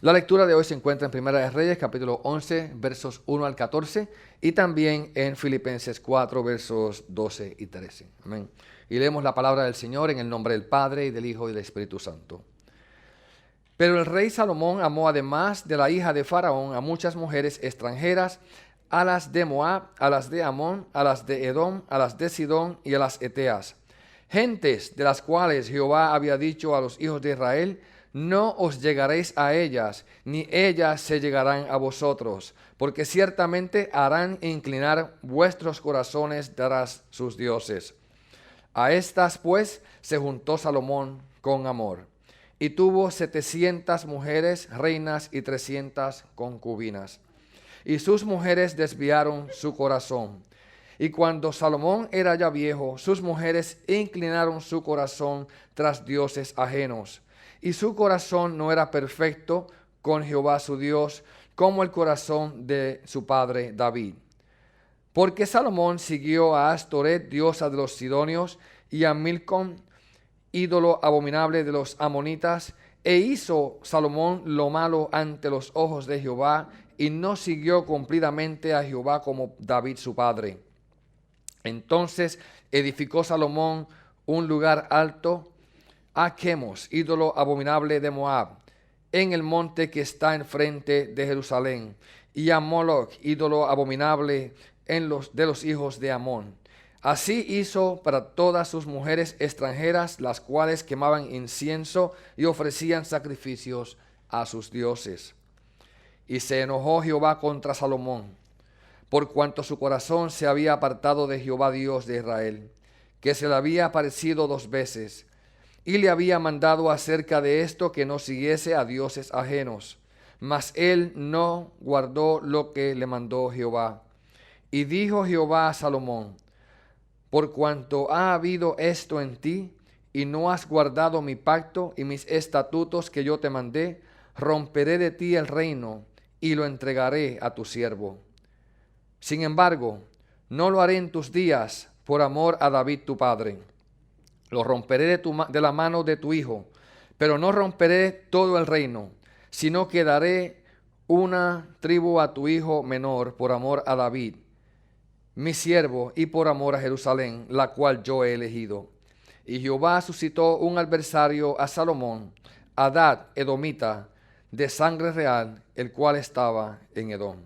La lectura de hoy se encuentra en Primera de Reyes, capítulo 11, versos 1 al 14, y también en Filipenses 4, versos 12 y 13. Amén. Y leemos la palabra del Señor en el nombre del Padre, y del Hijo, y del Espíritu Santo. Pero el rey Salomón amó, además de la hija de Faraón, a muchas mujeres extranjeras, a las de Moab, a las de Amón, a las de Edom, a las de Sidón y a las Eteas, gentes de las cuales Jehová había dicho a los hijos de Israel: no os llegaréis a ellas, ni ellas se llegarán a vosotros, porque ciertamente harán inclinar vuestros corazones tras sus dioses. A estas pues se juntó Salomón con amor, y tuvo 700 mujeres reinas y 300 concubinas. Y sus mujeres desviaron su corazón. Y cuando Salomón era ya viejo, sus mujeres inclinaron su corazón tras dioses ajenos. Y su corazón no era perfecto con Jehová su Dios, como el corazón de su padre David. Porque Salomón siguió a Astoret, diosa de los sidonios, y a Milcom, ídolo abominable de los amonitas, e hizo Salomón lo malo ante los ojos de Jehová, y no siguió cumplidamente a Jehová como David su padre. Entonces edificó Salomón un lugar alto a Chemos, ídolo abominable de Moab, en el monte que está enfrente de Jerusalén, y a Moloch, ídolo abominable de los hijos de Amón. Así hizo para todas sus mujeres extranjeras, las cuales quemaban incienso y ofrecían sacrificios a sus dioses. Y se enojó Jehová contra Salomón, por cuanto su corazón se había apartado de Jehová Dios de Israel, que se le había aparecido 2 veces, y le había mandado acerca de esto que no siguiese a dioses ajenos. Mas él no guardó lo que le mandó Jehová. Y dijo Jehová a Salomón: por cuanto ha habido esto en ti, y no has guardado mi pacto y mis estatutos que yo te mandé, romperé de ti el reino, y lo entregaré a tu siervo. Sin embargo, no lo haré en tus días, por amor a David tu padre. Lo romperé de la mano de tu hijo, pero no romperé todo el reino, sino que daré una tribu a tu hijo menor por amor a David, mi siervo, y por amor a Jerusalén, la cual yo he elegido. Y Jehová suscitó un adversario a Salomón, Hadad edomita, de sangre real, el cual estaba en Edom.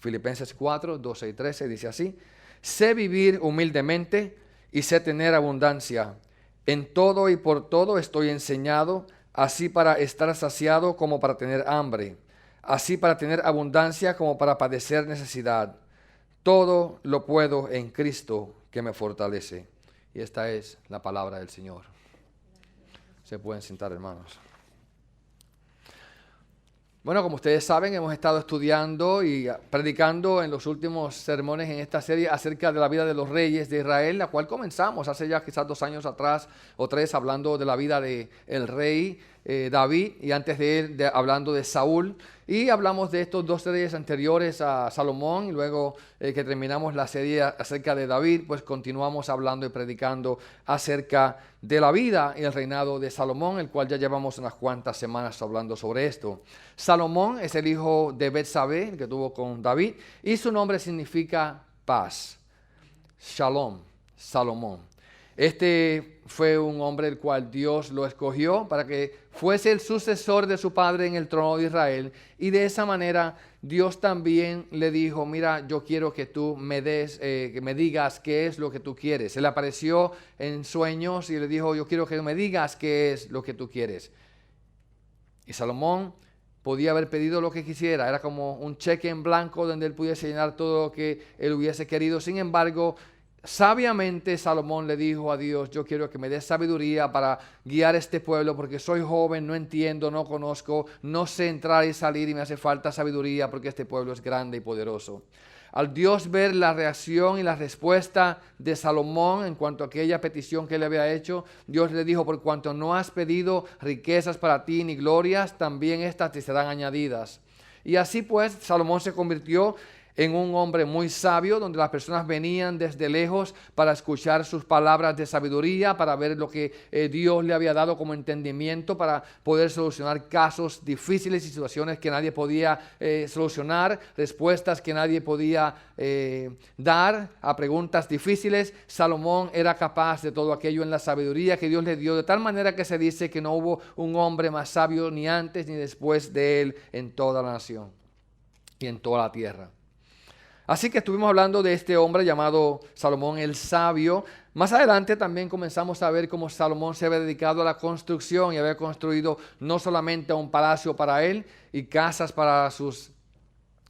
Filipenses 4, 12 y 13 dice así: sé vivir humildemente y sé tener abundancia. En todo y por todo estoy enseñado, así para estar saciado como para tener hambre, así para tener abundancia como para padecer necesidad. Todo lo puedo en Cristo que me fortalece. Y esta es la palabra del Señor. Se pueden sentar, hermanos. Bueno, como ustedes saben, hemos estado estudiando y predicando en los últimos sermones en esta serie acerca de la vida de los reyes de Israel, la cual comenzamos hace ya quizás 2 años atrás o 3, hablando de la vida del rey David, y antes de él hablando de Saúl. Y hablamos de estos 2 reyes anteriores a Salomón, y luego que terminamos la serie acerca de David, pues continuamos hablando y predicando acerca de la vida y el reinado de Salomón, el cual ya llevamos unas cuantas semanas hablando sobre esto. Salomón es el hijo de Betsabé, el que tuvo con David, y su nombre significa paz. Shalom, Salomón. Este fue un hombre el cual Dios lo escogió para que fuese el sucesor de su padre en el trono de Israel, y de esa manera Dios también le dijo: mira, yo quiero que tú que me digas qué es lo que tú quieres. Se le apareció en sueños y le dijo: yo quiero que me digas qué es lo que tú quieres. Y Salomón podía haber pedido lo que quisiera, era como un cheque en blanco donde él pudiese llenar todo lo que él hubiese querido. Sin embargo, sabiamente Salomón le dijo a Dios: yo quiero que me des sabiduría para guiar este pueblo, porque soy joven, no entiendo, no conozco, no sé entrar y salir, y me hace falta sabiduría porque este pueblo es grande y poderoso. Al Dios ver la reacción y la respuesta de Salomón en cuanto a aquella petición que le había hecho, Dios le dijo: por cuanto no has pedido riquezas para ti ni glorias, también estas te serán añadidas. Y así pues Salomón se convirtió en un hombre muy sabio, donde las personas venían desde lejos para escuchar sus palabras de sabiduría, para ver lo que Dios le había dado como entendimiento para poder solucionar casos difíciles y situaciones que nadie podía solucionar, respuestas que nadie podía dar a preguntas difíciles. Salomón era capaz de todo aquello en la sabiduría que Dios le dio, de tal manera que se dice que no hubo un hombre más sabio ni antes ni después de él en toda la nación y en toda la tierra. Así que estuvimos hablando de este hombre llamado Salomón el sabio. Más adelante también comenzamos a ver cómo Salomón se había dedicado a la construcción y había construido no solamente un palacio para él y casas para sus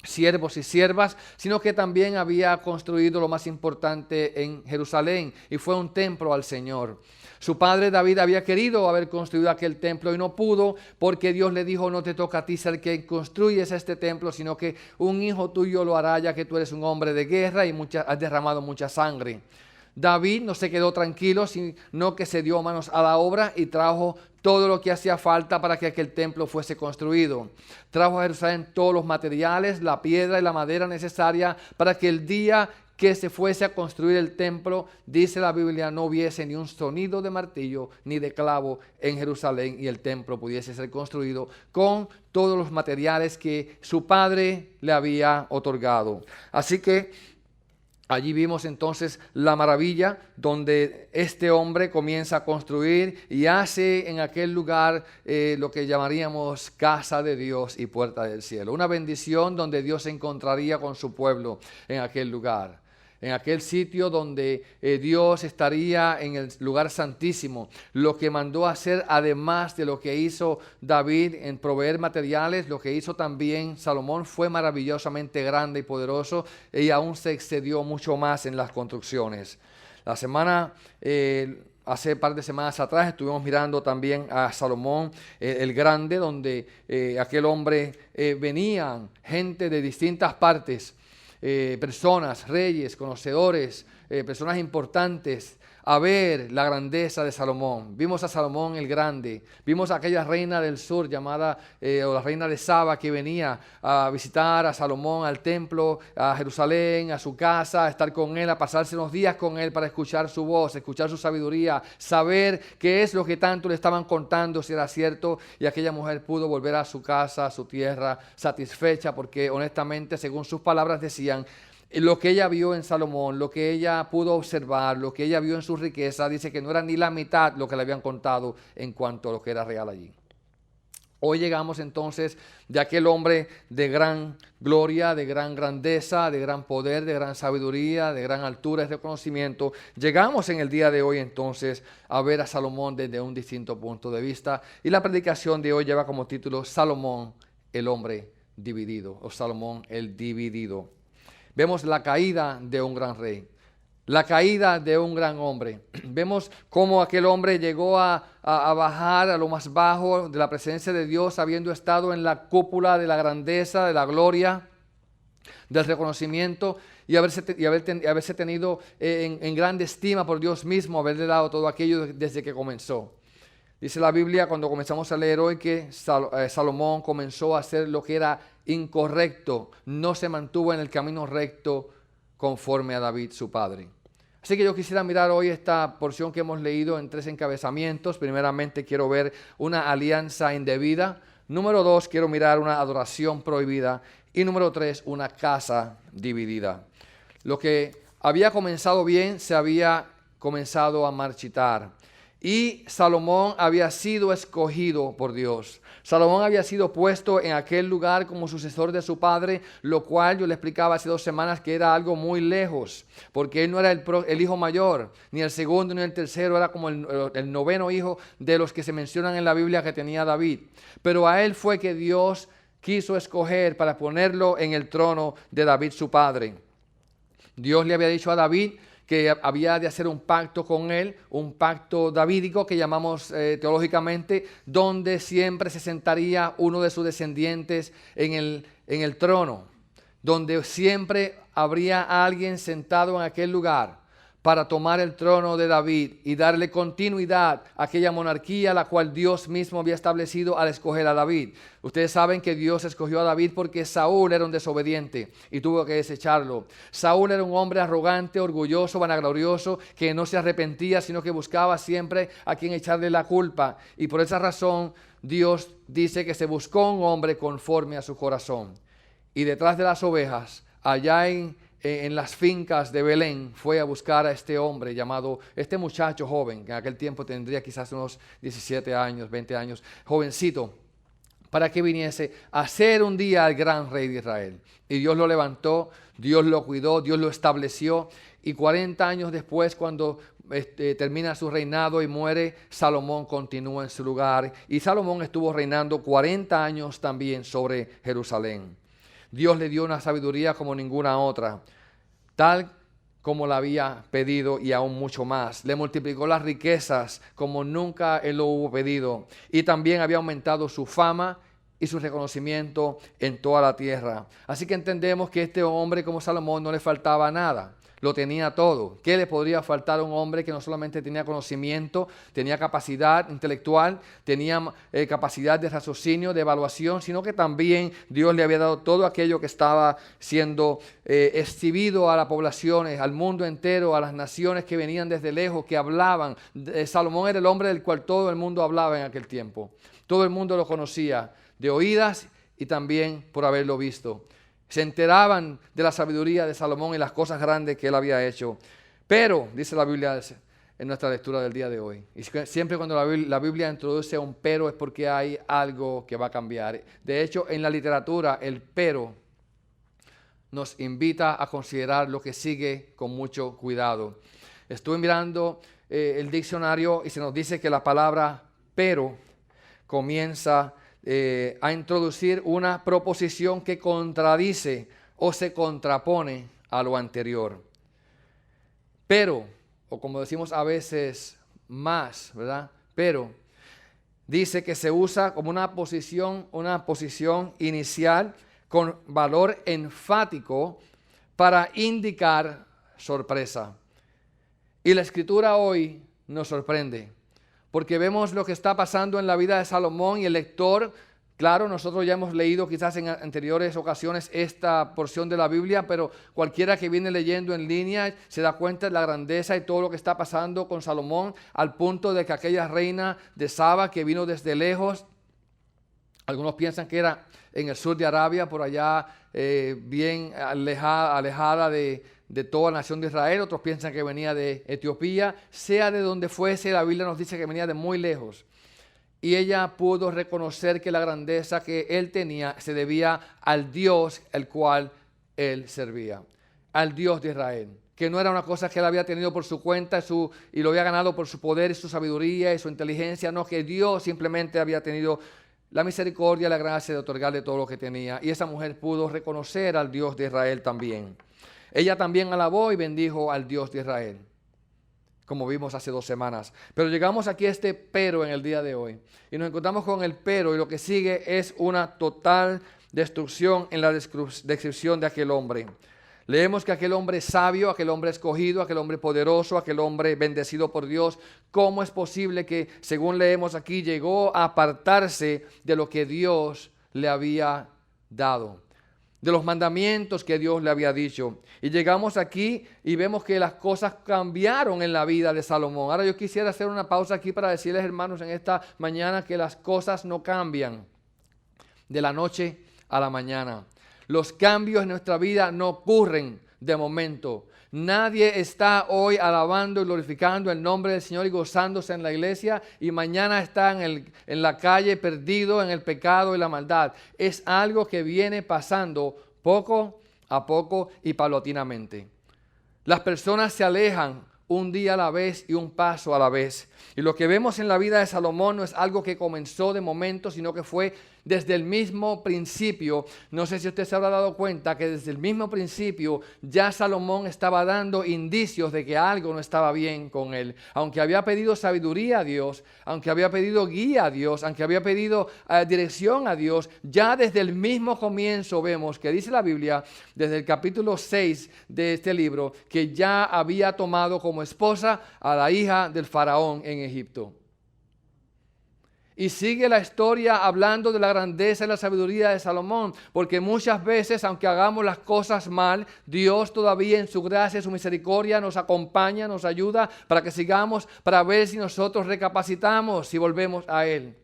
siervos y siervas, sino que también había construido lo más importante en Jerusalén, y fue un templo al Señor. Su padre David había querido haber construido aquel templo y no pudo, porque Dios le dijo: no te toca a ti ser quien construyes este templo, sino que un hijo tuyo lo hará, ya que tú eres un hombre de guerra y has derramado mucha sangre. David no se quedó tranquilo, sino que se dio manos a la obra y trajo todo lo que hacía falta para que aquel templo fuese construido. Trajo a Jerusalén todos los materiales, la piedra y la madera necesaria para que el día que se fuese a construir el templo, dice la Biblia, no hubiese ni un sonido de martillo ni de clavo en Jerusalén, y el templo pudiese ser construido con todos los materiales que su padre le había otorgado. Así que allí vimos entonces la maravilla donde este hombre comienza a construir y hace en aquel lugar lo que llamaríamos casa de Dios y puerta del cielo. Una bendición donde Dios se encontraría con su pueblo en aquel lugar. En aquel sitio donde Dios estaría en el lugar santísimo. Lo que mandó hacer, además de lo que hizo David en proveer materiales, lo que hizo también Salomón fue maravillosamente grande y poderoso, y aún se excedió mucho más en las construcciones. Hace un par de semanas atrás estuvimos mirando también a Salomón el Grande, donde aquel hombre venían gente de distintas partes, personas, reyes, conocedores, personas importantes, a ver la grandeza de Salomón. Vimos a Salomón el Grande, vimos a aquella reina del sur llamada, o la reina de Saba, que venía a visitar a Salomón al templo, a Jerusalén, a su casa, a estar con él, a pasarse unos días con él para escuchar su voz, escuchar su sabiduría, saber qué es lo que tanto le estaban contando, si era cierto, y aquella mujer pudo volver a su casa, a su tierra, satisfecha, porque honestamente, según sus palabras decían, lo que ella vio en Salomón, lo que ella pudo observar, lo que ella vio en su riqueza, dice que no era ni la mitad lo que le habían contado en cuanto a lo que era real allí. Hoy llegamos entonces de aquel hombre de gran gloria, de gran grandeza, de gran poder, de gran sabiduría, de gran altura y reconocimiento. Llegamos en el día de hoy entonces a ver a Salomón desde un distinto punto de vista, y la predicación de hoy lleva como título Salomón, el hombre dividido, o Salomón el dividido. Vemos la caída de un gran rey, la caída de un gran hombre. Vemos cómo aquel hombre llegó a bajar a lo más bajo de la presencia de Dios, habiendo estado en la cúpula de la grandeza, de la gloria, del reconocimiento, y haberse tenido en grande estima por Dios mismo, haberle dado todo aquello desde que comenzó. Dice la Biblia, cuando comenzamos a leer hoy, que Salomón comenzó a hacer lo que era incorrecto, no se mantuvo en el camino recto conforme a David su padre. Así que yo quisiera mirar hoy esta porción que hemos leído en 3 encabezamientos. Primeramente quiero ver una alianza indebida. Número 2, quiero mirar una adoración prohibida. Y número 3, una casa dividida. Lo que había comenzado bien se había comenzado a marchitar. Y Salomón había sido escogido por Dios. Salomón había sido puesto en aquel lugar como sucesor de su padre, lo cual yo le explicaba hace 2 semanas que era algo muy lejos, porque él no era el hijo mayor, ni el segundo ni el tercero, era como el 9º hijo de los que se mencionan en la Biblia que tenía David. Pero a él fue que Dios quiso escoger para ponerlo en el trono de David su padre. Dios le había dicho a David que había de hacer un pacto con él, un pacto davídico que llamamos teológicamente, donde siempre se sentaría uno de sus descendientes en el trono, donde siempre habría alguien sentado en aquel lugar para tomar el trono de David y darle continuidad a aquella monarquía la cual Dios mismo había establecido al escoger a David. Ustedes saben que Dios escogió a David porque Saúl era un desobediente y tuvo que desecharlo. Saúl era un hombre arrogante, orgulloso, vanaglorioso, que no se arrepentía, sino que buscaba siempre a quien echarle la culpa. Y por esa razón Dios dice que se buscó un hombre conforme a su corazón. Y detrás de las ovejas, allá en las fincas de Belén, fue a buscar a este hombre llamado, este muchacho joven, que en aquel tiempo tendría quizás unos 17 años, 20 años, jovencito, para que viniese a ser un día el gran rey de Israel. Y Dios lo levantó, Dios lo cuidó, Dios lo estableció, y 40 años después, cuando termina su reinado y muere, Salomón continúa en su lugar, y Salomón estuvo reinando 40 años también sobre Jerusalén. Dios le dio una sabiduría como ninguna otra, tal como la había pedido y aún mucho más. Le multiplicó las riquezas como nunca él lo hubo pedido. Y también había aumentado su fama y su reconocimiento en toda la tierra. Así que entendemos que este hombre como Salomón no le faltaba nada. Lo tenía todo. ¿Qué le podría faltar a un hombre que no solamente tenía conocimiento, tenía capacidad intelectual, tenía capacidad de raciocinio, de evaluación, sino que también Dios le había dado todo aquello que estaba siendo exhibido a las poblaciones, al mundo entero, a las naciones que venían desde lejos, que hablaban. Salomón era el hombre del cual todo el mundo hablaba en aquel tiempo. Todo el mundo lo conocía de oídas y también por haberlo visto. Se enteraban de la sabiduría de Salomón y las cosas grandes que él había hecho. Pero, dice la Biblia en nuestra lectura del día de hoy, y siempre cuando la Biblia introduce un pero es porque hay algo que va a cambiar. De hecho, en la literatura, el pero nos invita a considerar lo que sigue con mucho cuidado. Estuve mirando el diccionario y se nos dice que la palabra pero comienza a introducir una proposición que contradice o se contrapone a lo anterior. Pero, o como decimos a veces más, ¿verdad? Pero dice que se usa como una posición inicial con valor enfático para indicar sorpresa. Y la escritura hoy nos sorprende, porque vemos lo que está pasando en la vida de Salomón y el lector, claro, nosotros ya hemos leído quizás en anteriores ocasiones esta porción de la Biblia, pero cualquiera que viene leyendo en línea se da cuenta de la grandeza y todo lo que está pasando con Salomón, al punto de que aquella reina de Saba que vino desde lejos, algunos piensan que era en el sur de Arabia, por allá bien alejada de toda la nación de Israel, otros piensan que venía de Etiopía, sea de donde fuese, la Biblia nos dice que venía de muy lejos. Y ella pudo reconocer que la grandeza que él tenía se debía al Dios el cual él servía, al Dios de Israel, que no era una cosa que él había tenido por su cuenta y lo había ganado por su poder y su sabiduría y su inteligencia, no, que Dios simplemente había tenido la misericordia y la gracia de otorgarle todo lo que tenía. Y esa mujer pudo reconocer al Dios de Israel también. Ella también alabó y bendijo al Dios de Israel, como vimos hace 2 semanas. Pero llegamos aquí a este pero en el día de hoy. Y nos encontramos con el pero y lo que sigue es una total destrucción en la descripción de aquel hombre. Leemos que aquel hombre sabio, aquel hombre escogido, aquel hombre poderoso, aquel hombre bendecido por Dios, ¿cómo es posible que, según leemos aquí, llegó a apartarse de lo que Dios le había dado, de los mandamientos que Dios le había dicho? Y llegamos aquí y vemos que las cosas cambiaron en la vida de Salomón. Ahora yo quisiera hacer una pausa aquí para decirles, hermanos, en esta mañana que las cosas no cambian de la noche a la mañana. Los cambios en nuestra vida no ocurren de momento. Nadie está hoy alabando y glorificando el nombre del Señor y gozándose en la iglesia y mañana está en la calle perdido en el pecado y la maldad. Es algo que viene pasando poco a poco y paulatinamente. Las personas se alejan un día a la vez y un paso a la vez. Y lo que vemos en la vida de Salomón no es algo que comenzó de momento, sino que fue desde el mismo principio. No sé si usted se habrá dado cuenta que desde el mismo principio ya Salomón estaba dando indicios de que algo no estaba bien con él. Aunque había pedido sabiduría a Dios, aunque había pedido guía a Dios, aunque había pedido dirección a Dios, ya desde el mismo comienzo vemos que dice la Biblia, desde el capítulo 6 de este libro, que ya había tomado como esposa a la hija del faraón en Egipto. Y sigue la historia hablando de la grandeza y la sabiduría de Salomón, porque muchas veces, aunque hagamos las cosas mal, Dios todavía en su gracia y su misericordia nos acompaña, nos ayuda para que sigamos, para ver si nosotros recapacitamos, si volvemos a Él.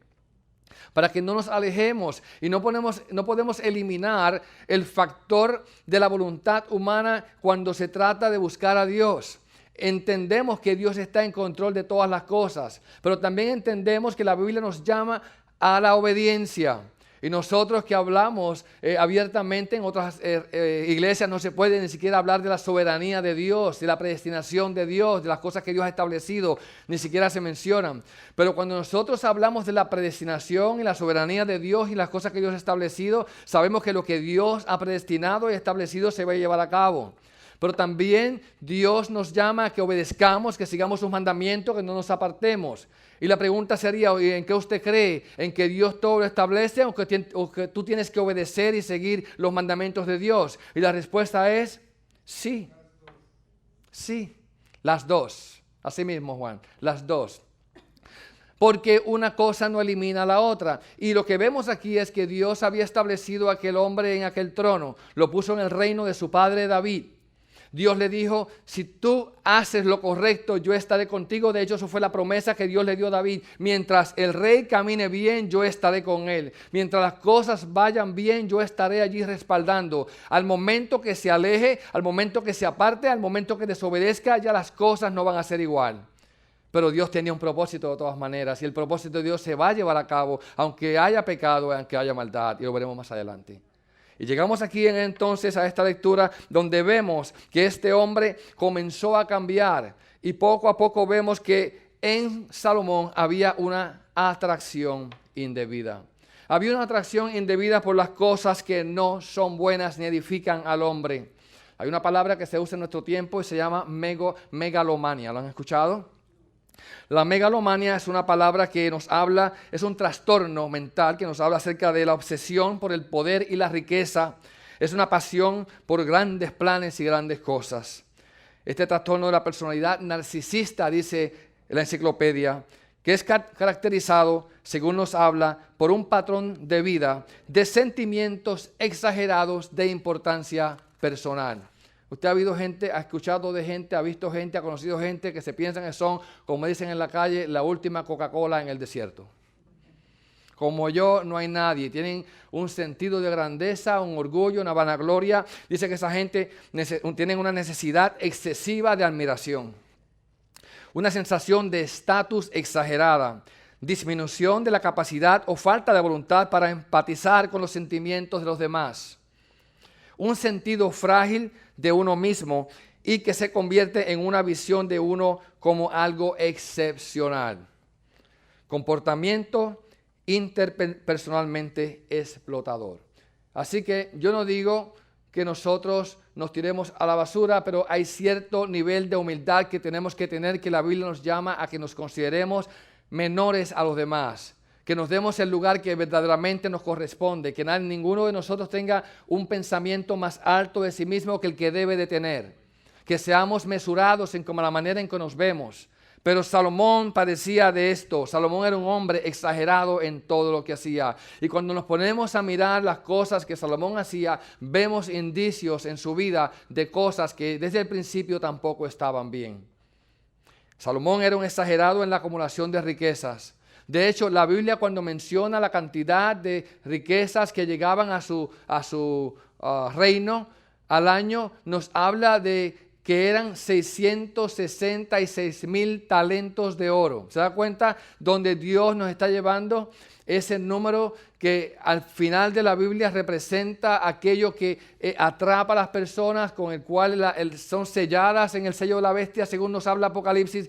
Para que no nos alejemos y no podemos eliminar el factor de la voluntad humana cuando se trata de buscar a Dios. Entendemos que Dios está en control de todas las cosas, pero también entendemos que la Biblia nos llama a la obediencia. Y nosotros que hablamos abiertamente en otras iglesias no se puede ni siquiera hablar de la soberanía de Dios, de la predestinación de Dios, de las cosas que Dios ha establecido, ni siquiera se mencionan. Pero cuando nosotros hablamos de la predestinación y la soberanía de Dios y las cosas que Dios ha establecido, sabemos que lo que Dios ha predestinado y establecido se va a llevar a cabo. Pero también Dios nos llama a que obedezcamos, que sigamos sus mandamientos, que no nos apartemos. Y la pregunta sería, ¿en qué usted cree? ¿En que Dios todo lo establece o que tú tienes que obedecer y seguir los mandamientos de Dios? Y la respuesta es sí. Sí, las dos. Así mismo, Juan, las dos. Porque una cosa no elimina a la otra. Y lo que vemos aquí es que Dios había establecido a aquel hombre en aquel trono. Lo puso en el reino de su padre David. Dios le dijo, si tú haces lo correcto, yo estaré contigo. De hecho, eso fue la promesa que Dios le dio a David. Mientras el rey camine bien, yo estaré con él. Mientras las cosas vayan bien, yo estaré allí respaldando. Al momento que se aleje, al momento que se aparte, al momento que desobedezca, ya las cosas no van a ser igual. Pero Dios tenía un propósito de todas maneras. Y el propósito de Dios se va a llevar a cabo, aunque haya pecado, aunque haya maldad. Y lo veremos más adelante. Y llegamos aquí entonces a esta lectura donde vemos que este hombre comenzó a cambiar y poco a poco vemos que en Salomón había una atracción indebida. Había una atracción indebida por las cosas que no son buenas ni edifican al hombre. Hay una palabra que se usa en nuestro tiempo y se llama megalomania. ¿Lo han escuchado? La megalomania es una palabra que nos habla, es un trastorno mental que nos habla acerca de la obsesión por el poder y la riqueza. Es una pasión por grandes planes y grandes cosas. Este trastorno de la personalidad narcisista, dice la enciclopedia, que es caracterizado, según nos habla, por un patrón de vida de sentimientos exagerados de importancia personal. Usted ha escuchado de gente, ha visto gente, ha conocido gente que se piensan que son, como dicen en la calle, la última Coca-Cola en el desierto. Como yo no hay nadie. Tienen un sentido de grandeza, un orgullo, una vanagloria. Dice que esa gente tiene una necesidad excesiva de admiración. Una sensación de estatus exagerada. Disminución de la capacidad o falta de voluntad para empatizar con los sentimientos de los demás. Un sentido frágil de uno mismo y que se convierte en una visión de uno como algo excepcional. Comportamiento interpersonalmente explotador. Así que yo no digo que nosotros nos tiremos a la basura, pero hay cierto nivel de humildad que tenemos que tener, que la Biblia nos llama a que nos consideremos menores a los demás. Que nos demos el lugar que verdaderamente nos corresponde, que ninguno de nosotros tenga un pensamiento más alto de sí mismo que el que debe de tener, que seamos mesurados en como la manera en que nos vemos. Pero Salomón padecía de esto. Salomón era un hombre exagerado en todo lo que hacía. Y cuando nos ponemos a mirar las cosas que Salomón hacía, vemos indicios en su vida de cosas que desde el principio tampoco estaban bien. Salomón era un exagerado en la acumulación de riquezas. De hecho, la Biblia cuando menciona la cantidad de riquezas que llegaban a su reino al año, nos habla de que eran 666,000 talentos de oro. ¿Se da cuenta donde Dios nos está llevando? Ese número que al final de la Biblia representa aquello que atrapa a las personas, con el cual son selladas en el sello de la bestia, según nos habla Apocalipsis.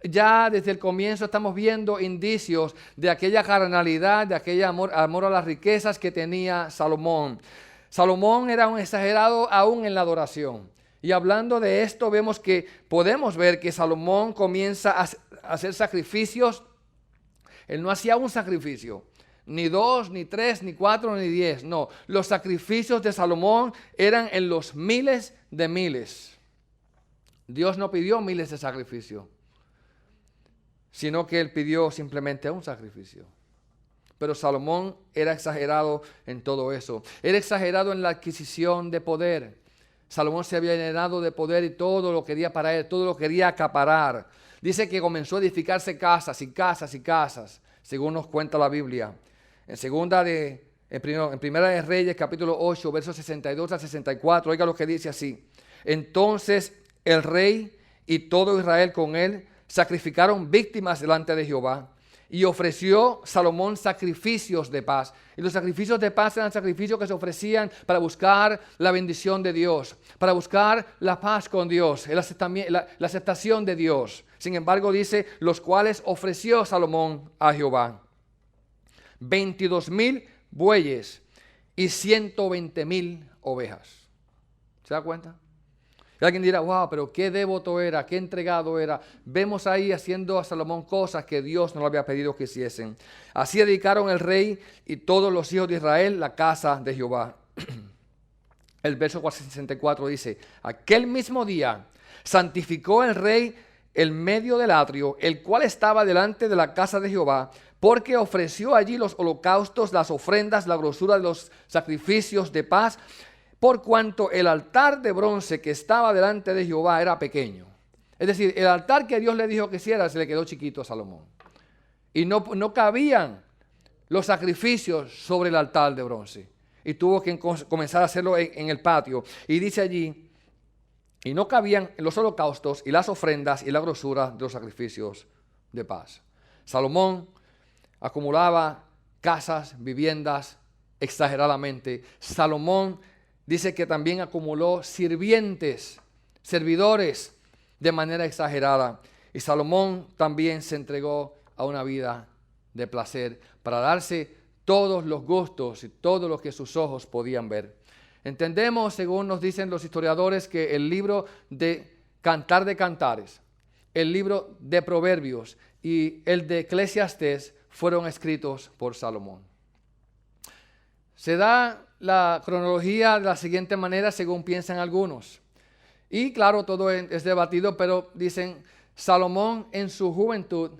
Ya desde el comienzo estamos viendo indicios de aquella carnalidad, de aquel amor a las riquezas que tenía Salomón. Salomón era un exagerado aún en la adoración. Y hablando de esto, podemos ver que Salomón comienza a hacer sacrificios. Él no hacía un sacrificio, ni 2, ni 3, ni 4, ni 10. No, los sacrificios de Salomón eran en los miles de miles. Dios no pidió miles de sacrificios, sino que Él pidió simplemente un sacrificio. Pero Salomón era exagerado en todo eso. Era exagerado en la adquisición de poder. Salomón se había llenado de poder y todo lo quería para él, todo lo quería acaparar. Dice que comenzó a edificarse casas y casas y casas, según nos cuenta la Biblia. En Primera de Reyes, capítulo 8, versos 62 a 64, oiga lo que dice así. Entonces el rey y todo Israel con él sacrificaron víctimas delante de Jehová. Y ofreció Salomón sacrificios de paz. Y los sacrificios de paz eran sacrificios que se ofrecían para buscar la bendición de Dios, para buscar la paz con Dios, la aceptación de Dios. Sin embargo, dice, los cuales ofreció Salomón a Jehová. 22,000 bueyes y 120,000 ovejas. ¿Se da cuenta? Y alguien dirá, wow, pero qué devoto era, qué entregado era. Vemos ahí haciendo a Salomón cosas que Dios no le había pedido que hiciesen. Así dedicaron el rey y todos los hijos de Israel la casa de Jehová. El verso 64 dice, aquel mismo día santificó el rey el medio del atrio, el cual estaba delante de la casa de Jehová, porque ofreció allí los holocaustos, las ofrendas, la grosura de los sacrificios de paz, por cuanto el altar de bronce que estaba delante de Jehová era pequeño. Es decir, el altar que Dios le dijo que hiciera se le quedó chiquito a Salomón. Y no cabían los sacrificios sobre el altar de bronce. Y tuvo que comenzar a hacerlo en el patio. Y dice allí, y no cabían los holocaustos y las ofrendas y la grosura de los sacrificios de paz. Salomón acumulaba casas, viviendas exageradamente. Salomón dice que también acumuló servidores de manera exagerada. Y Salomón también se entregó a una vida de placer para darse todos los gustos y todo lo que sus ojos podían ver. Entendemos, según nos dicen los historiadores, que el libro de Cantar de Cantares, el libro de Proverbios y el de Eclesiastés fueron escritos por Salomón. Se da la cronología de la siguiente manera según piensan algunos. Y claro, todo es debatido, pero dicen, Salomón en su juventud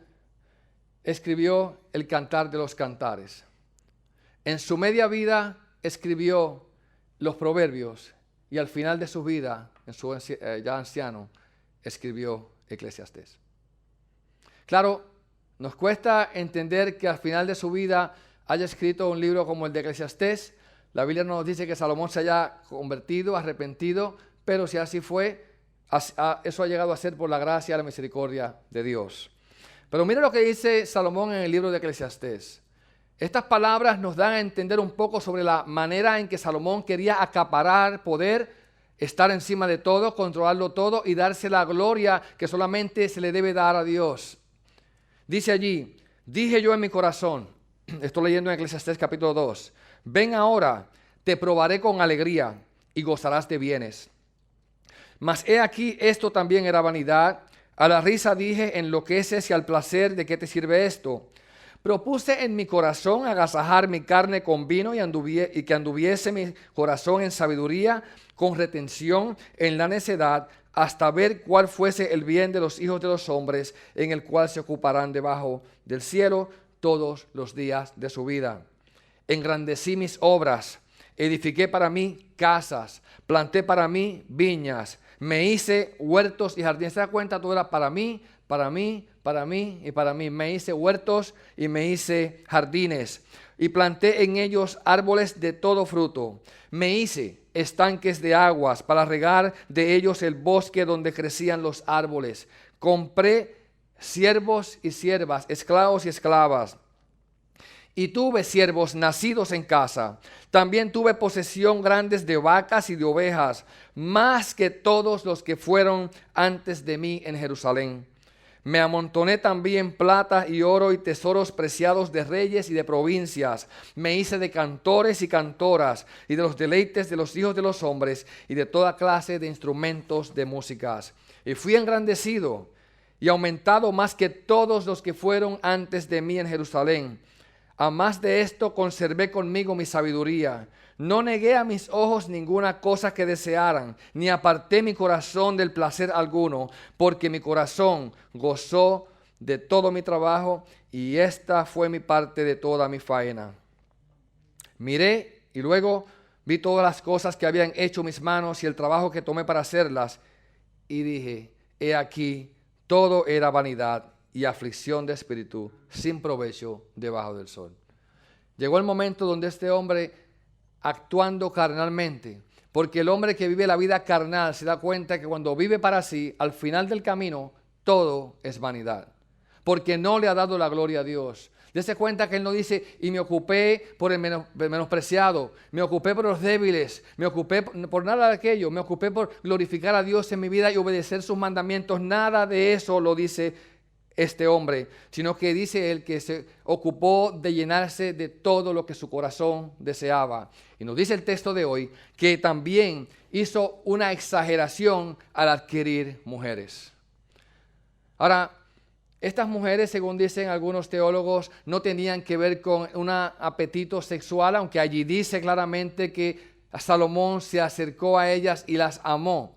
escribió el Cantar de los Cantares. En su media vida escribió los Proverbios y al final de su vida, en su ya anciano, escribió Eclesiastés. Claro, nos cuesta entender que al final de su vida haya escrito un libro como el de Eclesiastés. La Biblia nos dice que Salomón se haya convertido, arrepentido, pero si así fue, eso ha llegado a ser por la gracia y la misericordia de Dios. Pero mira lo que dice Salomón en el libro de Eclesiastés. Estas palabras nos dan a entender un poco sobre la manera en que Salomón quería acaparar poder, estar encima de todo, controlarlo todo y darse la gloria que solamente se le debe dar a Dios. Dice allí, dije yo en mi corazón, estoy leyendo en Eclesiastés capítulo 2, ven ahora, te probaré con alegría y gozarás de bienes. Mas he aquí, esto también era vanidad. A la risa dije, enloqueces y al placer, ¿de qué te sirve esto? Propuse en mi corazón agasajar mi carne con vino y que anduviese mi corazón en sabiduría, con retención en la necedad, hasta ver cuál fuese el bien de los hijos de los hombres, en el cual se ocuparán debajo del cielo todos los días de su vida. Engrandecí mis obras, edifiqué para mí casas, planté para mí viñas, me hice huertos y jardines. ¿Se da cuenta? Todo era para mí, para mí, para mí y para mí. Me hice huertos y me hice jardines y planté en ellos árboles de todo fruto. Me hice estanques de aguas para regar de ellos el bosque donde crecían los árboles. Compré siervos y siervas, esclavos y esclavas. Y tuve siervos nacidos en casa. También tuve posesión grandes de vacas y de ovejas, más que todos los que fueron antes de mí en Jerusalén. Me amontoné también plata y oro y tesoros preciados de reyes y de provincias. Me hice de cantores y cantoras y de los deleites de los hijos de los hombres y de toda clase de instrumentos de músicas. Y fui engrandecido y aumentado más que todos los que fueron antes de mí en Jerusalén. A más de esto conservé conmigo mi sabiduría. No negué a mis ojos ninguna cosa que desearan, ni aparté mi corazón del placer alguno, porque mi corazón gozó de todo mi trabajo y esta fue mi parte de toda mi faena. Miré y luego vi todas las cosas que habían hecho mis manos y el trabajo que tomé para hacerlas y dije, he aquí, todo era vanidad y aflicción de espíritu, sin provecho debajo del sol. Llegó el momento donde este hombre, actuando carnalmente, porque el hombre que vive la vida carnal se da cuenta que cuando vive para sí, al final del camino, todo es vanidad, porque no le ha dado la gloria a Dios. Dese cuenta que él no dice, y me ocupé por el menospreciado, me ocupé por los débiles, me ocupé por nada de aquello, me ocupé por glorificar a Dios en mi vida y obedecer sus mandamientos. Nada de eso lo dice este hombre, sino que dice él que se ocupó de llenarse de todo lo que su corazón deseaba. Y nos dice el texto de hoy que también hizo una exageración al adquirir mujeres. Ahora, estas mujeres, según dicen algunos teólogos, no tenían que ver con un apetito sexual, aunque allí dice claramente que Salomón se acercó a ellas y las amó.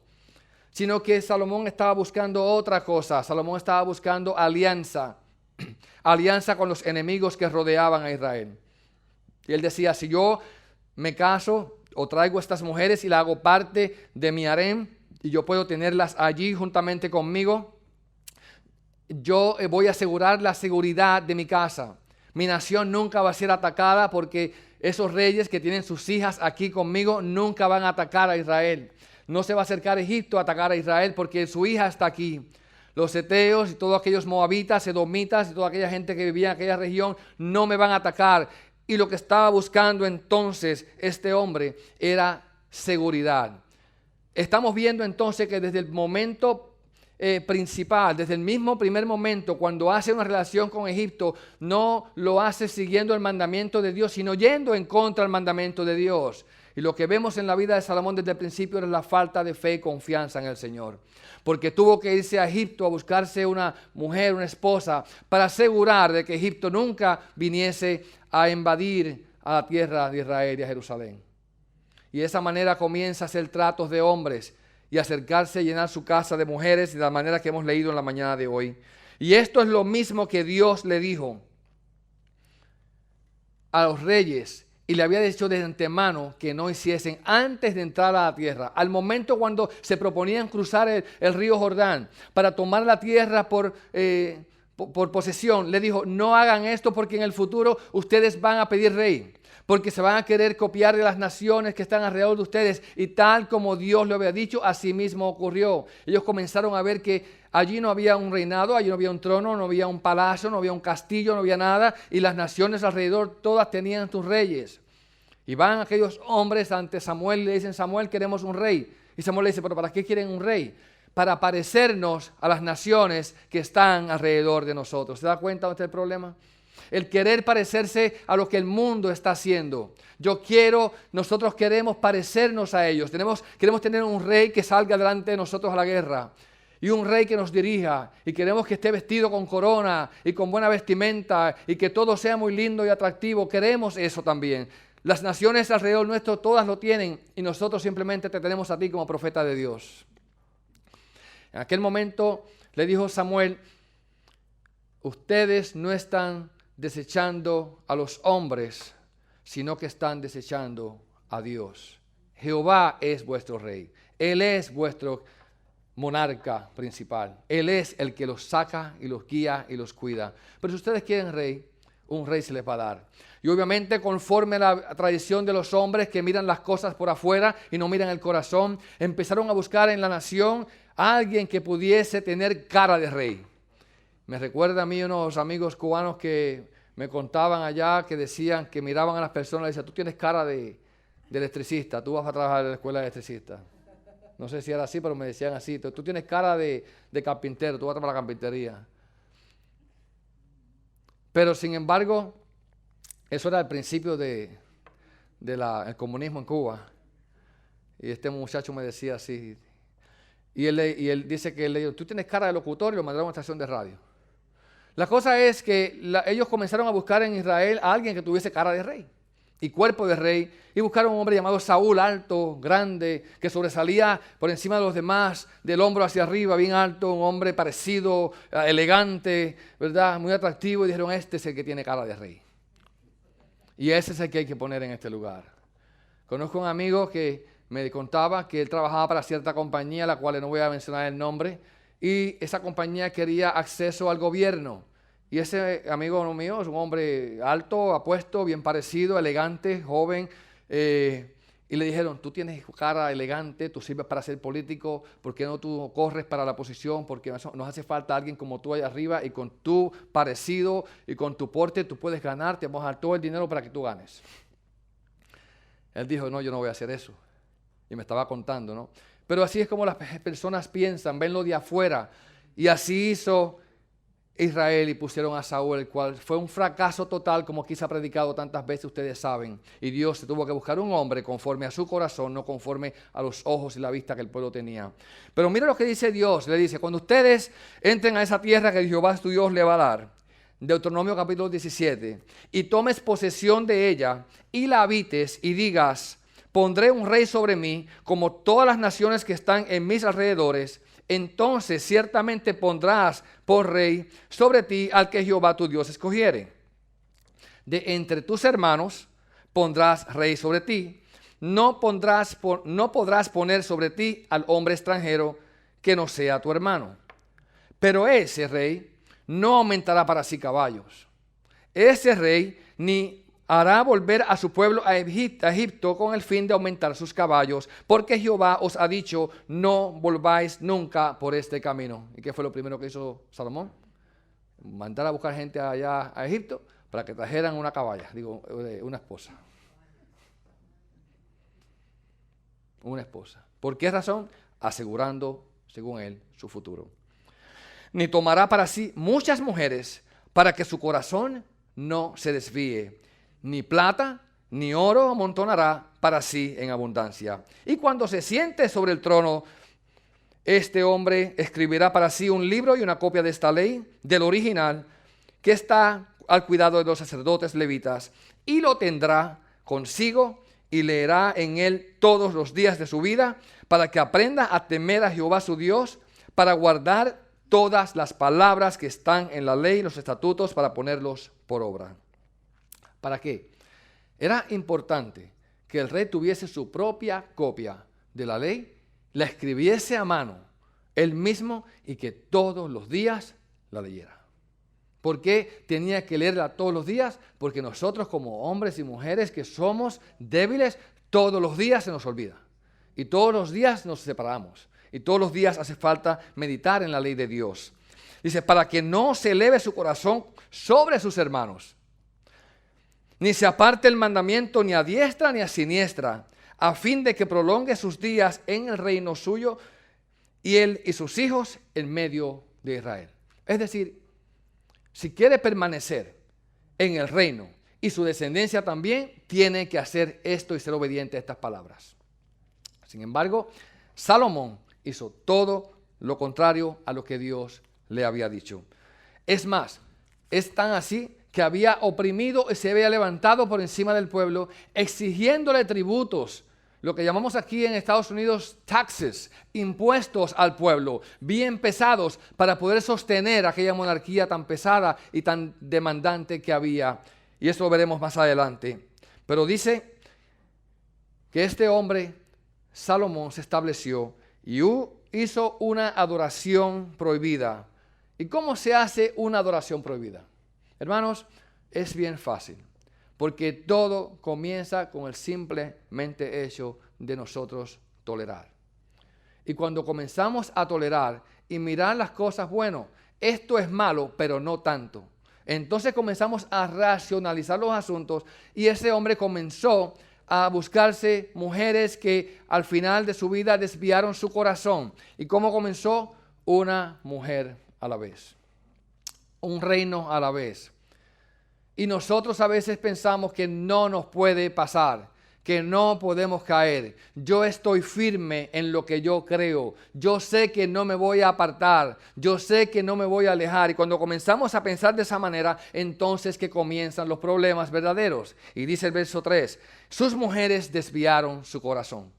Sino que Salomón estaba buscando otra cosa. Salomón estaba buscando alianza. Alianza con los enemigos que rodeaban a Israel. Y él decía, si yo me caso o traigo estas mujeres y las hago parte de mi harem, y yo puedo tenerlas allí juntamente conmigo, yo voy a asegurar la seguridad de mi casa. Mi nación nunca va a ser atacada porque esos reyes que tienen sus hijas aquí conmigo nunca van a atacar a Israel. No se va a acercar Egipto a atacar a Israel porque su hija está aquí. Los heteos y todos aquellos moabitas, edomitas y toda aquella gente que vivía en aquella región no me van a atacar. Y lo que estaba buscando entonces este hombre era seguridad. Estamos viendo entonces que desde el momento principal, desde el mismo primer momento, cuando hace una relación con Egipto, no lo hace siguiendo el mandamiento de Dios, sino yendo en contra del mandamiento de Dios. Y lo que vemos en la vida de Salomón desde el principio era la falta de fe y confianza en el Señor. Porque tuvo que irse a Egipto a buscarse una mujer, una esposa, para asegurar de que Egipto nunca viniese a invadir a la tierra de Israel y a Jerusalén. Y de esa manera comienza a hacer tratos de hombres y acercarse a llenar su casa de mujeres de la manera que hemos leído en la mañana de hoy. Y esto es lo mismo que Dios le dijo a los reyes y le había dicho de antemano que no hiciesen antes de entrar a la tierra. Al momento cuando se proponían cruzar el río Jordán para tomar la tierra por posesión, le dijo, no hagan esto porque en el futuro ustedes van a pedir rey. Porque se van a querer copiar de las naciones que están alrededor de ustedes. Y tal como Dios lo había dicho, así mismo ocurrió. Ellos comenzaron a ver que allí no había un reinado, allí no había un trono, no había un palacio, no había un castillo, no había nada. Y las naciones alrededor todas tenían sus reyes. Y van aquellos hombres ante Samuel y le dicen, Samuel, queremos un rey. Y Samuel le dice, pero ¿para qué quieren un rey? Para parecernos a las naciones que están alrededor de nosotros. ¿Se da cuenta dónde está el problema? El querer parecerse a lo que el mundo está haciendo. Nosotros queremos parecernos a ellos. Queremos tener un rey que salga delante de nosotros a la guerra. Y un rey que nos dirija. Y queremos que esté vestido con corona y con buena vestimenta. Y que todo sea muy lindo y atractivo. Queremos eso también. Las naciones alrededor nuestro todas lo tienen. Y nosotros simplemente te tenemos a ti como profeta de Dios. En aquel momento le dijo Samuel, ustedes no están desechando a los hombres, sino que están desechando a Dios. Jehová es vuestro rey. Él es vuestro monarca principal. Él es el que los saca y los guía y los cuida. Pero si ustedes quieren rey, un rey se les va a dar. Y obviamente conforme a la tradición de los hombres que miran las cosas por afuera y no miran el corazón, empezaron a buscar en la nación a alguien que pudiese tener cara de rey. Me recuerda a mí unos amigos cubanos que me contaban allá, que decían, que miraban a las personas y decían, tú tienes cara de electricista, tú vas a trabajar en la escuela de electricista. No sé si era así, pero me decían así, tú tienes cara de carpintero, tú vas a trabajar la carpintería. Pero sin embargo, eso era el principio del comunismo en Cuba. Y este muchacho me decía así. Y él dice que él le dijo, tú tienes cara de locutor, y lo mandaron a una estación de radio. La cosa es que ellos comenzaron a buscar en Israel a alguien que tuviese cara de rey y cuerpo de rey. Y buscaron a un hombre llamado Saúl, alto, grande, que sobresalía por encima de los demás, del hombro hacia arriba, bien alto, un hombre parecido, elegante, ¿verdad? Muy atractivo. Y dijeron, este es el que tiene cara de rey. Y ese es el que hay que poner en este lugar. Conozco a un amigo que me contaba que él trabajaba para cierta compañía, la cual no voy a mencionar el nombre, y esa compañía quería acceso al gobierno. Y ese amigo mío es un hombre alto, apuesto, bien parecido, elegante, joven. Y le dijeron, tú tienes cara elegante, tú sirves para ser político, ¿por qué no tú corres para la posición? Porque nos hace falta alguien como tú allá arriba y con tu parecido y con tu porte tú puedes ganar, te vamos a dar todo el dinero para que tú ganes. Él dijo, no, yo no voy a hacer eso. Y me estaba contando, ¿no? Pero así es como las personas piensan, ven lo de afuera. Y así hizo Israel y pusieron a Saúl, el cual fue un fracaso total, como aquí se ha predicado tantas veces, ustedes saben. Y Dios se tuvo que buscar un hombre conforme a su corazón, no conforme a los ojos y la vista que el pueblo tenía. Pero mira lo que dice Dios, le dice, cuando ustedes entren a esa tierra que Jehová tu Dios le va a dar, Deuteronomio capítulo 17, y tomes posesión de ella y la habites y digas, pondré un rey sobre mí como todas las naciones que están en mis alrededores, entonces ciertamente pondrás por rey sobre ti al que Jehová tu Dios escogiere. De entre tus hermanos pondrás rey sobre ti. No podrás poner sobre ti al hombre extranjero que no sea tu hermano. Pero ese rey no aumentará para sí caballos. Ese rey ni hará volver a su pueblo a Egipto con el fin de aumentar sus caballos, porque Jehová os ha dicho, no volváis nunca por este camino. ¿Y qué fue lo primero que hizo Salomón? Mandar a buscar gente allá a Egipto para que trajeran una caballa, una esposa. Una esposa. ¿Por qué razón? Asegurando, según él, su futuro. Ni tomará para sí muchas mujeres para que su corazón no se desvíe. Ni plata, ni oro amontonará para sí en abundancia. Y cuando se siente sobre el trono, este hombre escribirá para sí un libro y una copia de esta ley, del original, que está al cuidado de los sacerdotes levitas, y lo tendrá consigo y leerá en él todos los días de su vida, para que aprenda a temer a Jehová su Dios, para guardar todas las palabras que están en la ley y los estatutos, para ponerlos por obra. ¿Para qué? Era importante que el rey tuviese su propia copia de la ley, la escribiese a mano él mismo y que todos los días la leyera. ¿Por qué tenía que leerla todos los días? Porque nosotros como hombres y mujeres que somos débiles, todos los días se nos olvida. Y todos los días nos separamos. Y todos los días hace falta meditar en la ley de Dios. Dice, para que no se eleve su corazón sobre sus hermanos, ni se aparte el mandamiento ni a diestra ni a siniestra, a fin de que prolongue sus días en el reino suyo y él y sus hijos en medio de Israel. Es decir, si quiere permanecer en el reino y su descendencia también, tiene que hacer esto y ser obediente a estas palabras. Sin embargo, Salomón hizo todo lo contrario a lo que Dios le había dicho. Es más, es tan así que había oprimido y se había levantado por encima del pueblo, exigiéndole tributos, lo que llamamos aquí en Estados Unidos taxes, impuestos al pueblo, bien pesados para poder sostener aquella monarquía tan pesada y tan demandante que había. Y eso lo veremos más adelante. Pero dice que este hombre, Salomón, se estableció y hizo una adoración prohibida. ¿Y cómo se hace una adoración prohibida? Hermanos, es bien fácil. porque todo comienza con el simplemente hecho de nosotros tolerar. Y cuando comenzamos a tolerar y mirar las cosas, bueno, esto es malo, pero no tanto. Entonces comenzamos a racionalizar los asuntos y ese hombre comenzó a buscarse mujeres que al final de su vida desviaron su corazón. ¿Y cómo comenzó? Una mujer a la vez, un reino a la vez. Y nosotros a veces pensamos que no nos puede pasar, que no podemos caer. Yo estoy firme en lo que yo creo. Yo sé que no me voy a apartar. Yo sé que no me voy a alejar. Y cuando comenzamos a pensar de esa manera, entonces que comienzan los problemas verdaderos. Y dice el verso 3, sus mujeres desviaron su corazón.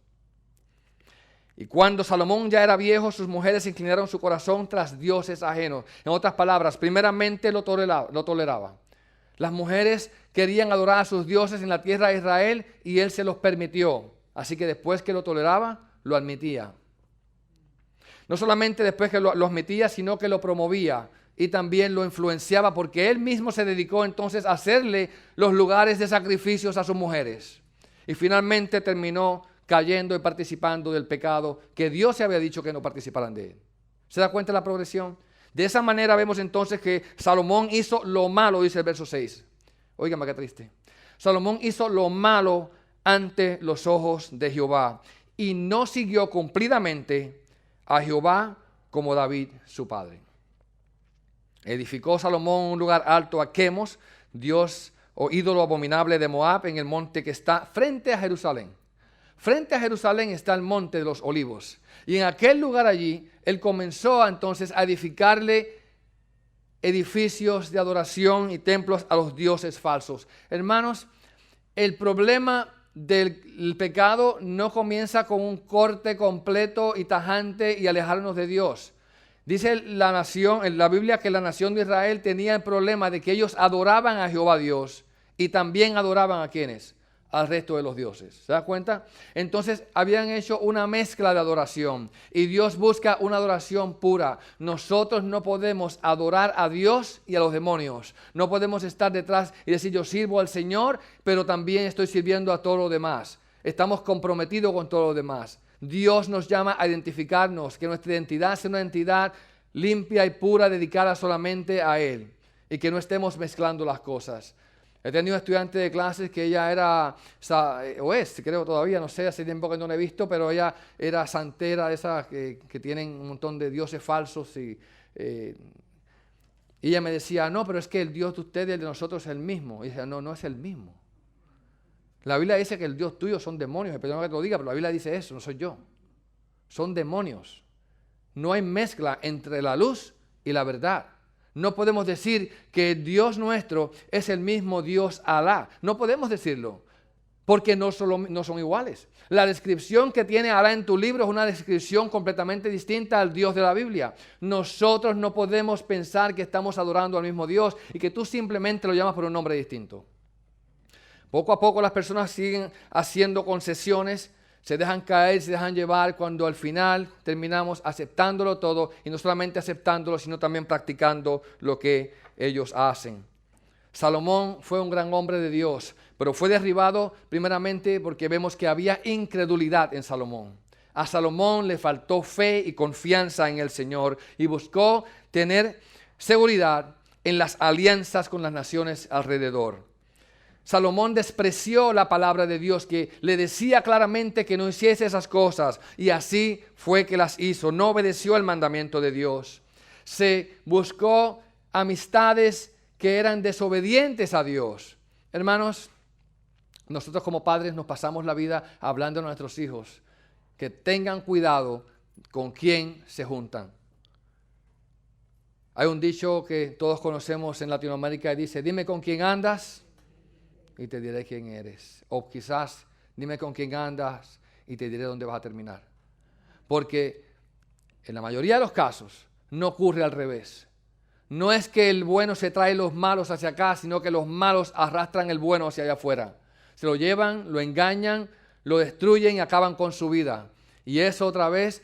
Y cuando Salomón ya era viejo, sus mujeres inclinaron su corazón tras dioses ajenos. En otras palabras, primeramente lo toleraba. Las mujeres querían adorar a sus dioses en la tierra de Israel y él se los permitió. Así que después que lo toleraba, lo admitía. No solamente después que lo admitía, sino que lo promovía y también lo influenciaba, porque él mismo se dedicó entonces a hacerle los lugares de sacrificios a sus mujeres. Y finalmente terminó cayendo y participando del pecado que Dios se había dicho que no participaran de él. ¿Se da cuenta de la progresión? De esa manera vemos entonces que Salomón hizo lo malo, dice el verso 6. Óigame qué triste. Salomón hizo lo malo ante los ojos de Jehová y no siguió cumplidamente a Jehová como David su padre. Edificó Salomón un lugar alto a Quemos, dios o ídolo abominable de Moab, en el monte que está frente a Jerusalén. Frente a Jerusalén está el monte de los olivos. Y en aquel lugar allí, él comenzó entonces a edificarle edificios de adoración y templos a los dioses falsos. Hermanos, el problema del pecado no comienza con un corte completo y tajante y alejarnos de Dios. Dice la nación, en la Biblia, que la nación de Israel tenía el problema de que ellos adoraban a Jehová Dios y también adoraban a ¿quiénes? Al resto de los dioses. ¿Se da cuenta? Entonces habían hecho una mezcla de adoración y Dios busca una adoración pura. Nosotros no podemos adorar a Dios y a los demonios. No podemos estar detrás y decir yo sirvo al Señor, pero también estoy sirviendo a todo lo demás. Estamos comprometidos con todo lo demás. Dios nos llama a identificarnos, que nuestra identidad sea una identidad limpia y pura, dedicada solamente a Él y que no estemos mezclando las cosas. He tenido estudiante de clases que ella era, o es, creo todavía, no sé, hace tiempo que no la he visto, pero ella era santera, esas que tienen un montón de dioses falsos. Y ella me decía, no, pero es que el Dios de ustedes y el de nosotros es el mismo. Y decía, no, no es el mismo. La Biblia dice que el Dios tuyo son demonios, perdón que te lo diga, pero la Biblia dice eso, no soy yo. Son demonios. No hay mezcla entre la luz y la verdad. No podemos decir que Dios nuestro es el mismo Dios Alá. No podemos decirlo, porque no son iguales. La descripción que tiene Alá en tu libro es una descripción completamente distinta al Dios de la Biblia. Nosotros no podemos pensar que estamos adorando al mismo Dios y que tú simplemente lo llamas por un nombre distinto. Poco a poco las personas siguen haciendo concesiones, se dejan caer, se dejan llevar, cuando al final terminamos aceptándolo todo y no solamente aceptándolo, sino también practicando lo que ellos hacen. Salomón fue un gran hombre de Dios, pero fue derribado primeramente porque vemos que había incredulidad en Salomón. A Salomón le faltó fe y confianza en el Señor y buscó tener seguridad en las alianzas con las naciones alrededor. Salomón despreció la palabra de Dios que le decía claramente que no hiciese esas cosas y así fue que las hizo. No obedeció el mandamiento de Dios. Se buscó amistades que eran desobedientes a Dios. Hermanos, nosotros como padres nos pasamos la vida hablando a nuestros hijos que tengan cuidado con quién se juntan. Hay un dicho que todos conocemos en Latinoamérica y dice, dime con quién andas y te diré quién eres. O quizás, dime con quién andas y te diré dónde vas a terminar. Porque en la mayoría de los casos no ocurre al revés. No es que el bueno se trae los malos hacia acá, sino que los malos arrastran el bueno hacia allá afuera. Se lo llevan, lo engañan, lo destruyen y acaban con su vida. Y eso otra vez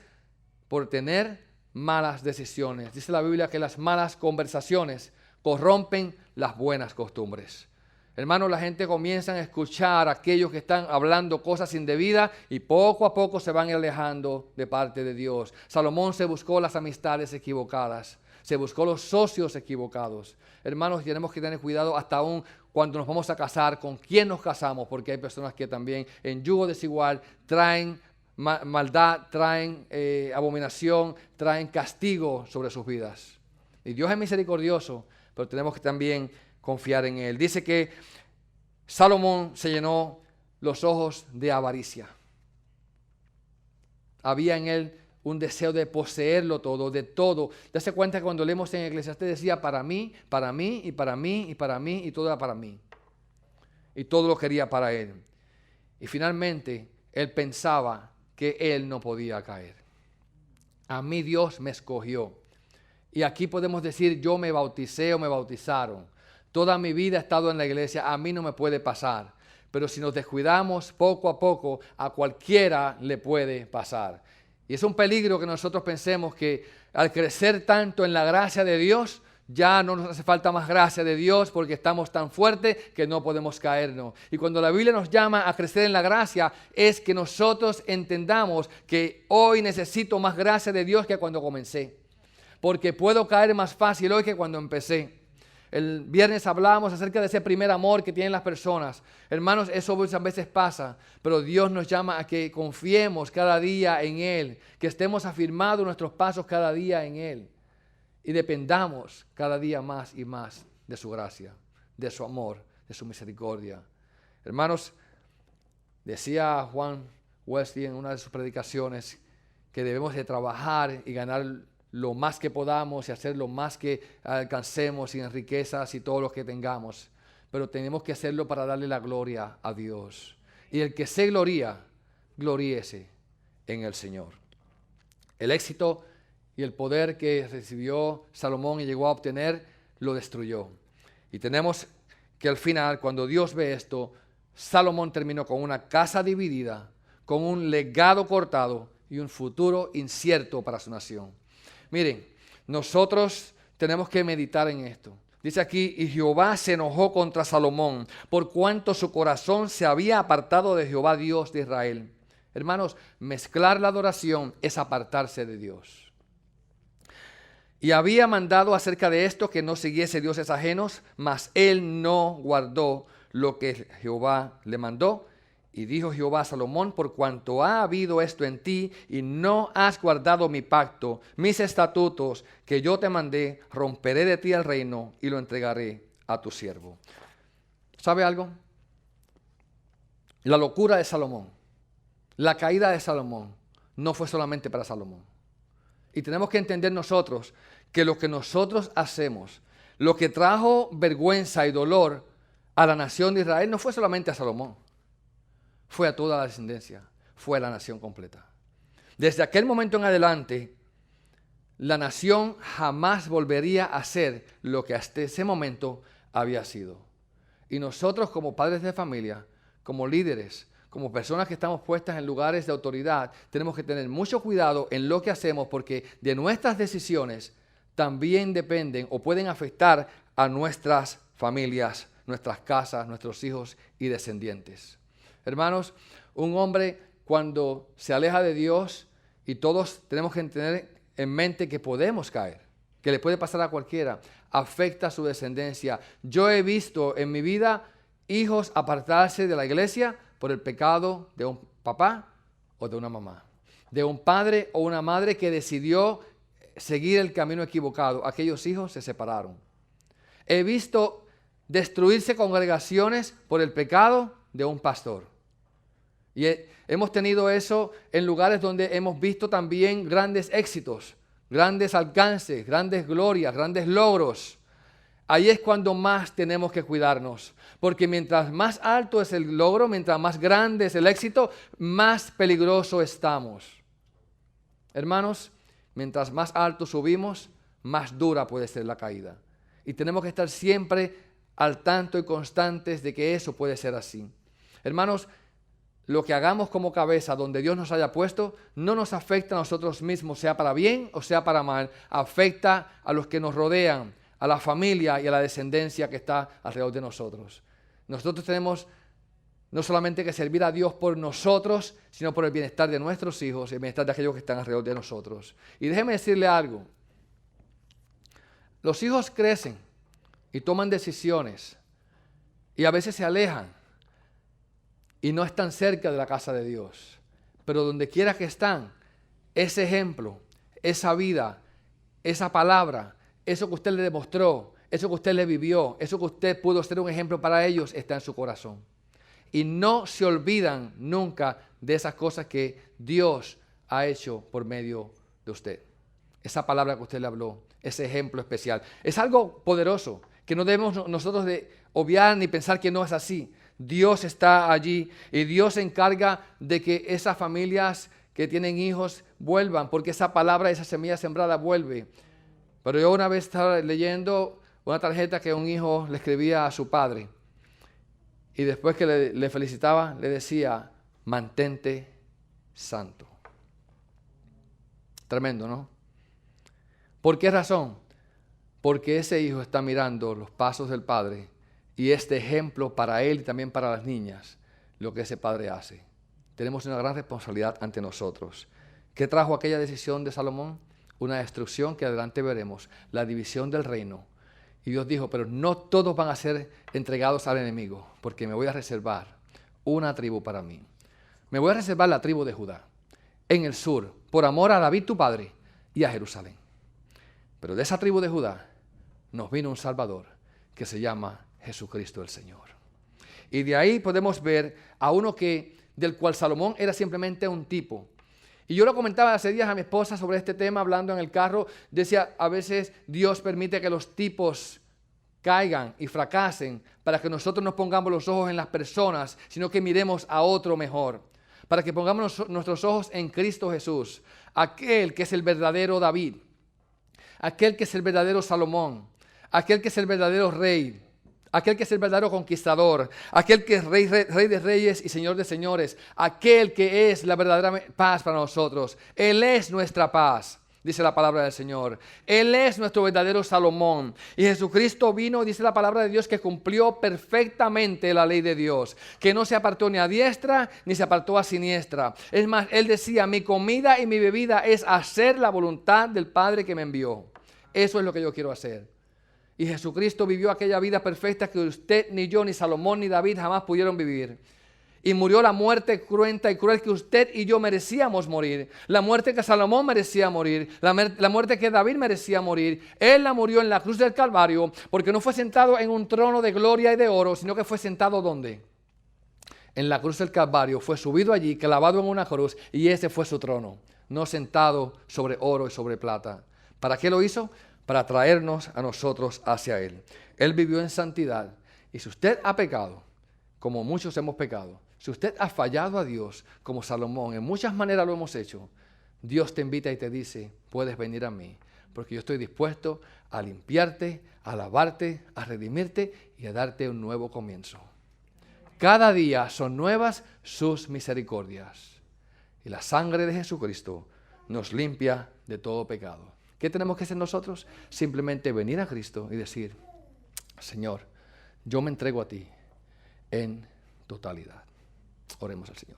por tener malas decisiones. Dice la Biblia que las malas conversaciones corrompen las buenas costumbres. Hermanos, la gente comienza a escuchar a aquellos que están hablando cosas indebidas y poco a poco se van alejando de parte de Dios. Salomón se buscó las amistades equivocadas, se buscó los socios equivocados. Hermanos, tenemos que tener cuidado hasta aún cuando nos vamos a casar, con quién nos casamos, porque hay personas que también en yugo desigual traen maldad, traen abominación, traen castigo sobre sus vidas. Y Dios es misericordioso, pero tenemos que también confiar en Él. Dice que Salomón se llenó los ojos de avaricia. Había en él un deseo de poseerlo todo, de todo. Dase cuenta que cuando leemos en Eclesiastés decía para mí, para mí, y para mí, y para mí, y todo era para mí. Y todo lo quería para él. Y finalmente, él pensaba que él no podía caer. A mí Dios me escogió. Y aquí podemos decir, yo me bauticé o me bautizaron. Toda mi vida he estado en la iglesia, a mí no me puede pasar. Pero si nos descuidamos poco a poco, a cualquiera le puede pasar. Y es un peligro que nosotros pensemos que al crecer tanto en la gracia de Dios, ya no nos hace falta más gracia de Dios porque estamos tan fuertes que no podemos caernos. Y cuando la Biblia nos llama a crecer en la gracia, es que nosotros entendamos que hoy necesito más gracia de Dios que cuando comencé. Porque puedo caer más fácil hoy que cuando empecé. El viernes hablábamos acerca de ese primer amor que tienen las personas. Hermanos, eso muchas veces pasa, pero Dios nos llama a que confiemos cada día en Él, que estemos afirmados nuestros pasos cada día en Él y dependamos cada día más y más de su gracia, de su amor, de su misericordia. Hermanos, decía Juan Wesley en una de sus predicaciones que debemos de trabajar y ganar lo más que podamos y hacer lo más que alcancemos y en riquezas y todo lo que tengamos. Pero tenemos que hacerlo para darle la gloria a Dios. Y el que se gloría, gloríese en el Señor. El éxito y el poder que recibió Salomón y llegó a obtener, lo destruyó. Y tenemos que al final, cuando Dios ve esto, Salomón terminó con una casa dividida, con un legado cortado y un futuro incierto para su nación. Miren, nosotros tenemos que meditar en esto. Dice aquí, y Jehová se enojó contra Salomón, por cuanto su corazón se había apartado de Jehová Dios de Israel. Hermanos, mezclar la adoración es apartarse de Dios. Y había mandado acerca de esto que no siguiese dioses ajenos, mas él no guardó lo que Jehová le mandó. Y dijo Jehová a Salomón, por cuanto ha habido esto en ti, y no has guardado mi pacto, mis estatutos, que yo te mandé, romperé de ti el reino, y lo entregaré a tu siervo. ¿Sabe algo? La locura de Salomón, la caída de Salomón, no fue solamente para Salomón. Y tenemos que entender nosotros que lo que nosotros hacemos, lo que trajo vergüenza y dolor a la nación de Israel, no fue solamente a Salomón. Fue a toda la descendencia, fue a la nación completa. Desde aquel momento en adelante, la nación jamás volvería a ser lo que hasta ese momento había sido. Y nosotros como padres de familia, como líderes, como personas que estamos puestas en lugares de autoridad, tenemos que tener mucho cuidado en lo que hacemos porque de nuestras decisiones también dependen o pueden afectar a nuestras familias, nuestras casas, nuestros hijos y descendientes. Hermanos, un hombre cuando se aleja de Dios, y todos tenemos que tener en mente que podemos caer, que le puede pasar a cualquiera, afecta a su descendencia. Yo he visto en mi vida hijos apartarse de la iglesia por el pecado de un papá o de una mamá, de un padre o una madre que decidió seguir el camino equivocado. Aquellos hijos se separaron. He visto destruirse congregaciones por el pecado de un pastor. Y hemos tenido eso en lugares donde hemos visto también grandes éxitos, grandes alcances, grandes glorias, grandes logros. Ahí es cuando más tenemos que cuidarnos, porque mientras más alto es el logro, mientras más grande es el éxito, más peligroso estamos. Hermanos, mientras más alto subimos, más dura puede ser la caída. Y tenemos que estar siempre al tanto y constantes de que eso puede ser así. Hermanos, lo que hagamos como cabeza, donde Dios nos haya puesto, no nos afecta a nosotros mismos, sea para bien o sea para mal. Afecta a los que nos rodean, a la familia y a la descendencia que está alrededor de nosotros. nosotros tenemos no solamente que servir a Dios por nosotros, sino por el bienestar de nuestros hijos y el bienestar de aquellos que están alrededor de nosotros. Y déjeme decirle algo. Los hijos crecen y toman decisiones y a veces se alejan y no están cerca de la casa de Dios. Pero donde quiera que están, ese ejemplo, esa vida, esa palabra, eso que usted le demostró, eso que usted le vivió, eso que usted pudo ser un ejemplo para ellos, está en su corazón. Y no se olvidan nunca de esas cosas que Dios ha hecho por medio de usted. Esa palabra que usted le habló, ese ejemplo especial. Es algo poderoso que no debemos nosotros de obviar ni pensar que no es así. Dios está allí y Dios se encarga de que esas familias que tienen hijos vuelvan, porque esa palabra, esa semilla sembrada vuelve. Pero yo una vez estaba leyendo una tarjeta que un hijo le escribía a su padre y después que le felicitaba le decía: mantente santo. Tremendo, ¿no? ¿Por qué razón? Porque ese hijo está mirando los pasos del padre y este ejemplo para él y también para las niñas, lo que ese padre hace. Tenemos una gran responsabilidad ante nosotros. ¿Qué trajo aquella decisión de Salomón? Una destrucción que adelante veremos, la división del reino. Y Dios dijo: pero no todos van a ser entregados al enemigo, porque me voy a reservar una tribu para mí. Me voy a reservar la tribu de Judá, en el sur, por amor a David tu padre y a Jerusalén. Pero de esa tribu de Judá nos vino un Salvador que se llama Jesucristo el Señor. Y de ahí podemos ver a uno del cual Salomón era simplemente un tipo. Y yo lo comentaba hace días a mi esposa sobre este tema, hablando en el carro. Decía, a veces Dios permite que los tipos caigan y fracasen para que nosotros no pongamos los ojos en las personas, sino que miremos a otro mejor. Para que pongamos nuestros ojos en Cristo Jesús, aquel que es el verdadero David, aquel que es el verdadero Salomón, aquel que es el verdadero rey, aquel que es el verdadero conquistador, aquel que es rey de reyes y señor de señores, aquel que es la verdadera paz para nosotros. Él es nuestra paz, dice la palabra del Señor. Él es nuestro verdadero Salomón. Y Jesucristo vino, dice la palabra de Dios, que cumplió perfectamente la ley de Dios, que no se apartó ni a diestra ni se apartó a siniestra. Es más, Él decía: mi comida y mi bebida es hacer la voluntad del Padre que me envió. Eso es lo que yo quiero hacer. Y Jesucristo vivió aquella vida perfecta que usted, ni yo, ni Salomón, ni David jamás pudieron vivir. Y murió la muerte cruenta y cruel que usted y yo merecíamos morir. La muerte que Salomón merecía morir. La muerte que David merecía morir. Él la murió en la cruz del Calvario, porque no fue sentado en un trono de gloria y de oro, sino que fue sentado ¿dónde? En la cruz del Calvario. Fue subido allí, clavado en una cruz, y ese fue su trono. No sentado sobre oro y sobre plata. ¿Para qué lo hizo? Para traernos a nosotros hacia Él. Él vivió en santidad. Y si usted ha pecado, como muchos hemos pecado, si usted ha fallado a Dios, como Salomón, en muchas maneras lo hemos hecho, Dios te invita y te dice: puedes venir a mí, porque yo estoy dispuesto a limpiarte, a lavarte, a redimirte y a darte un nuevo comienzo. Cada día son nuevas sus misericordias. Y la sangre de Jesucristo nos limpia de todo pecado. ¿Qué tenemos que hacer nosotros? Simplemente venir a Cristo y decir: Señor, yo me entrego a ti en totalidad. Oremos al Señor.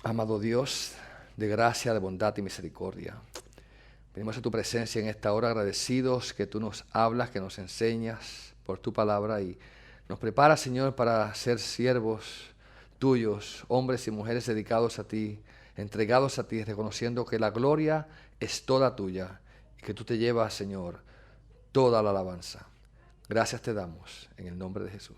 Amado Dios, de gracia, de bondad y misericordia, venimos a tu presencia en esta hora agradecidos que tú nos hablas, que nos enseñas por tu palabra y nos preparas, Señor, para ser siervos tuyos, hombres y mujeres dedicados a ti, entregados a ti, reconociendo que la gloria es toda tuya y que tú te llevas, Señor, toda la alabanza. Gracias te damos en el nombre de Jesús.